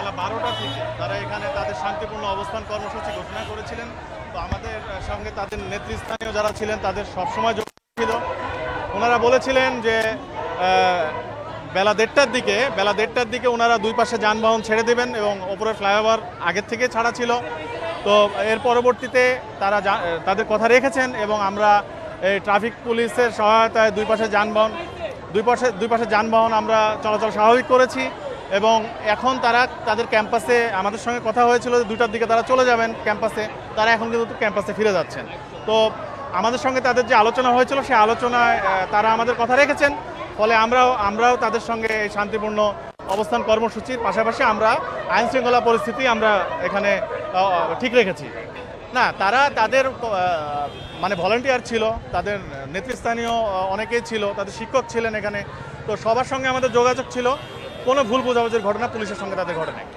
বেলা 12টা থেকে তারা এখানে তাদের শান্তিপূর্ণ অবস্থান কর্মসূচি ঘোষণা করেছিলেন। তো আমাদের সঙ্গে তাদের নেতৃস্থানীয় যারা ছিলেন তাদের সবসময় যোগাযোগ ছিল। ওনারা বলেছিলেন যে বেলা 1:30টার দিকে ওনারা দুই পাশে যানবাহন ছেড়ে দেবেন এবং ওপরের ফ্লাইওভার আগের থেকে ছাড়া ছিল। তো এর পরবর্তীতে তারা তাদের কথা রেখেছেন এবং আমরা এই ট্রাফিক পুলিশের সহায়তায় দুই পাশে যানবাহন আমরা চলাচল স্বাভাবিক করেছি এবং এখন তারা তাদের ক্যাম্পাসে আমাদের সঙ্গে কথা হয়েছিল যে 2টার দিকে তারা চলে যাবেন ক্যাম্পাসে, তারা এখন কিন্তু ক্যাম্পাসে ফিরে যাচ্ছেন। তো আমাদের সঙ্গে তাদের যে আলোচনা হয়েছিল সেই আলোচনায় তারা আমাদের কথা রেখেছেন, ফলে আমরাও তাদের সঙ্গে এই শান্তিপূর্ণ অবস্থান কর্মসূচির পাশাপাশি আমরা আইন শৃঙ্খলা পরিস্থিতি আমরা এখানে ঠিক রেখেছি। না, তারা তাদের মানে ভলান্টিয়ার ছিল, তাদের নেতৃস্থানীয় অনেকেই ছিল, তাদের শিক্ষক ছিলেন এখানে। তো সবার সঙ্গে আমাদের যোগাযোগ ছিল, কোনো ভুল বোঝাবুঝির ঘটনা পুলিশের সঙ্গে তাদের ঘটে নাই।